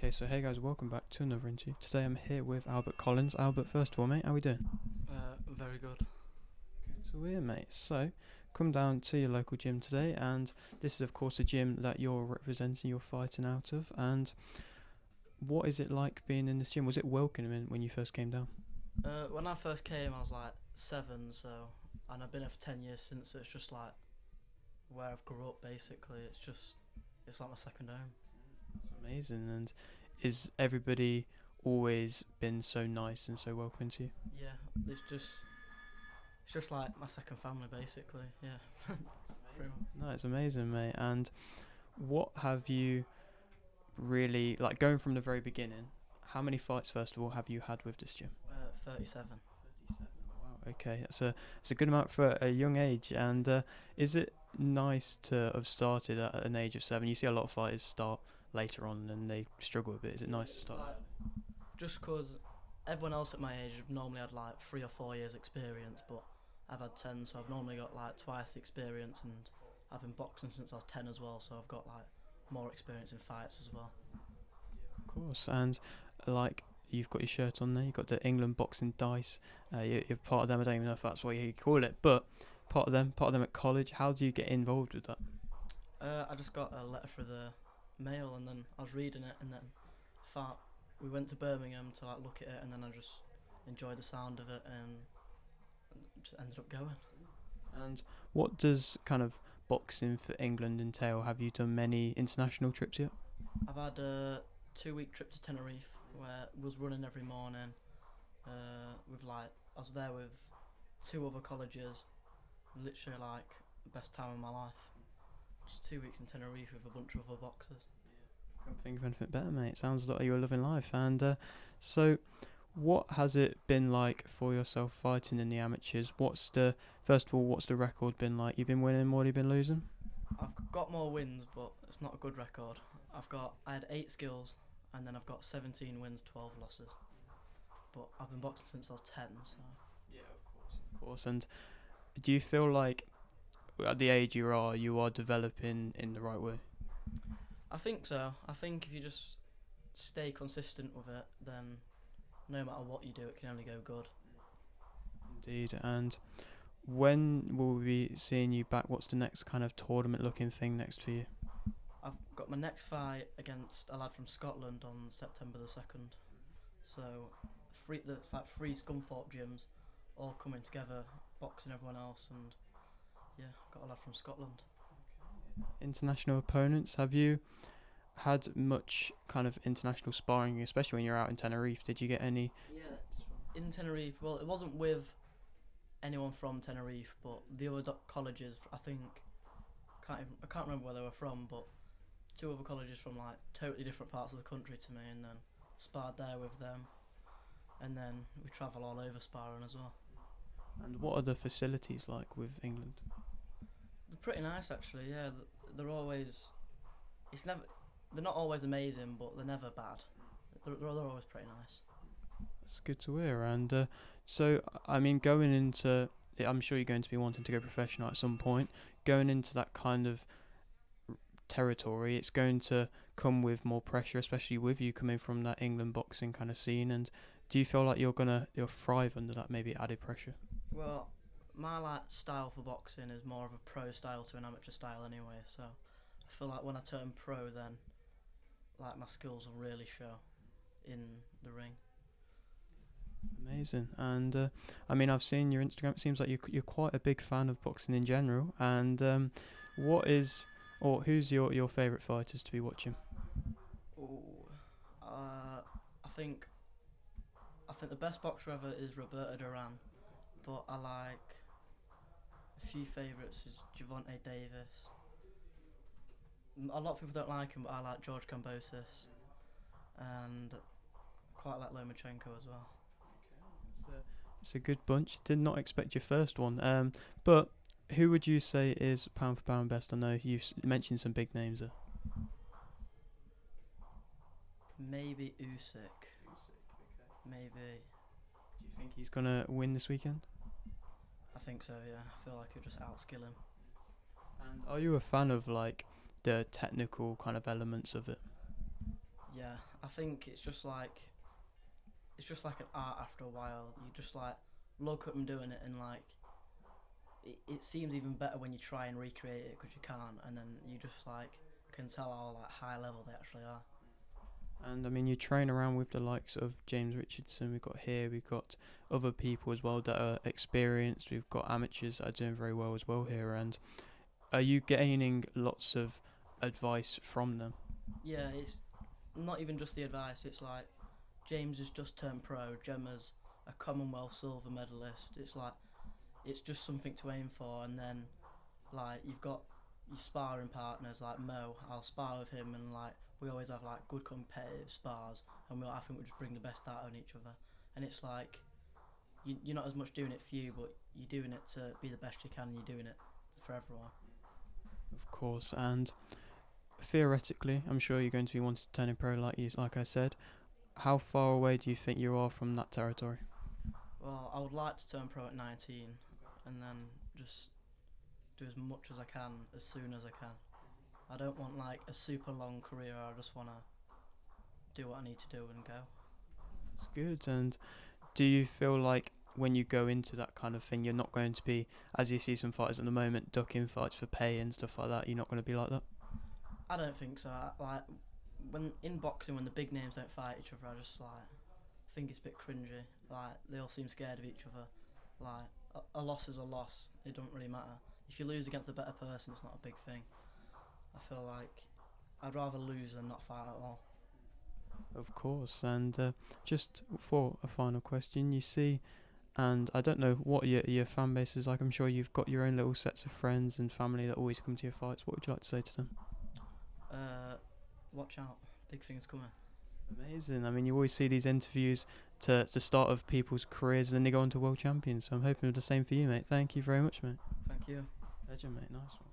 Okay, so hey guys, welcome back to another interview. Today I'm here with Albert Collins. Albert, first of all, mate, how we doing? Very good. Good to hear, mate. So, come down to your local gym today, and this is, of course, a gym that you're representing, you're fighting out of. And what is it like being in this gym? Was it welcoming when you first came down? When I first came, I was like 7, and I've been here for 10 years since. So it's just like where I've grew up. Basically, it's like my second home. It's amazing. And is everybody always been so nice and so welcoming to you? Yeah, it's just like my second family, basically. Yeah, pretty much. No, it's amazing, mate. And what have you really, like, going from the very beginning, how many fights, first of all, have you had with this gym? 37. 37. Wow. Okay, that's a good amount for a young age. And is it nice to have started at an age of 7? You see a lot of fighters start later on and they struggle a bit. Is it nice to start? Like, just 'cause everyone else at my age have normally had like 3 or 4 years experience, but I've had 10, so I've normally got like twice the experience, and I've been boxing since I was 10 as well, so I've got like more experience in fights as well. Of course. And like, you've got your shirt on there. You've got the England boxing DiSE. You're part of them. I don't even know if that's what you call it, but part of them at college. How do you get involved with that? I just got a letter through the mail, and then I was reading it, and then I thought we went to Birmingham to like look at it, and then I just enjoyed the sound of it, and just ended up going. And what does kind of boxing for England entail? Have you done many international trips yet? I've had a 2-week trip to Tenerife where I was running every morning. With like I was there with 2 other colleges. Literally like the best time of my life. Just 2 weeks in Tenerife with a bunch of other boxers. Can't think of anything better, mate. Sounds like you're loving life. And so, what has it been like for yourself fighting in the amateurs? First of all, what's the record been like? You've been winning more, you've been losing? I've got more wins, but it's not a good record. I had 8 skills, and then I've got 17 wins, 12 losses. But I've been boxing since I was 10, so. Yeah, of course. And do you feel like at the age you are developing in the right way? I think so. I think if you just stay consistent with it, then no matter what you do, it can only go good. Indeed. And when will we be seeing you back? What's the next kind of tournament looking thing next for you? I've got my next fight against a lad from Scotland on September the 2nd. So, it's like 3 Scunthorpe gyms all coming together, boxing everyone else, and yeah, got a lad from Scotland. International opponents, have you had much kind of international sparring, especially when you're out in Tenerife? Did you get any? Yeah, in Tenerife. Well, it wasn't with anyone from Tenerife, but the other colleges. I can't remember where they were from, but 2 other colleges from like totally different parts of the country to me, and then sparred there with them, and then we travel all over sparring as well. And what are the facilities like with England? They're pretty nice actually. Yeah, they're always. It's never. They're not always amazing, but they're never bad. They're always pretty nice. That's good to hear. And so, I mean, going into, I'm sure you're going to be wanting to go professional at some point. Going into that kind of territory, it's going to come with more pressure, especially with you coming from that England boxing kind of scene. And do you feel like you'll thrive under that maybe added pressure? Well, my like style for boxing is more of a pro style to an amateur style anyway. So I feel like when I turn pro, then like my skills will really show in the ring. Amazing. And I mean, I've seen your Instagram. It seems like you're quite a big fan of boxing in general. And who's your favourite fighters to be watching? Ooh, I think the best boxer ever is Roberto Duran, but I like a few favourites is Javante Davis. A lot of people don't like him, but I like George Kambosos, and quite like Lomachenko as well. It's a good bunch. Did not expect your first one. But who would you say is pound for pound best? I know you've mentioned some big names there. Maybe Usyk. Okay. Maybe. Do you think he's gonna win this weekend? I think so. Yeah, I feel like he'll just outskill him. And are you a fan of like the technical kind of elements of it? Yeah, I think it's just like an art after a while. You just like look at them doing it, and like it seems even better when you try and recreate it because you can't, and then you just like can tell how like high level they actually are. And I mean, you train around with the likes of James Richardson. We've got other people as well that are experienced. We've got amateurs that are doing very well as well here. And are you gaining lots of advice from them? Yeah, it's not even just the advice. It's like James has just turned pro. Gemma's a Commonwealth silver medalist. It's like it's just something to aim for. And then like you've got your sparring partners like Mo. I'll spar with him, and like we always have like good competitive spars, and I think we just bring the best out on each other. And it's like you're not as much doing it for you, but you're doing it to be the best you can, and you're doing it for everyone. Of course. And theoretically, I'm sure you're going to be wanting to turn pro, like I said. How far away do you think you are from that territory? Well, I would like to turn pro at 19, and then just do as much as I can as soon as I can. I don't want like a super long career. I just want to do what I need to do and go. It's good. And do you feel like when you go into that kind of thing, you're not going to be, as you see some fighters at the moment, ducking fights for pay and stuff like that? You're not going to be like that? I don't think so. Like when in boxing, when the big names don't fight each other, I just like think it's a bit cringy. Like they all seem scared of each other. Like a loss is a loss. It don't really matter. If you lose against a better person, it's not a big thing. I feel like I'd rather lose than not fight at all. Of course. And just for a final question, you see, and I don't know what your fan base is like. I'm sure you've got your own little sets of friends and family that always come to your fights. What would you like to say to them? Watch out, big things coming. Amazing. I mean, you always see these interviews to start of people's careers and then they go on to world champions. So I'm hoping the same for you, mate. Thank you very much, mate. Thank you. Legend, mate. Nice one.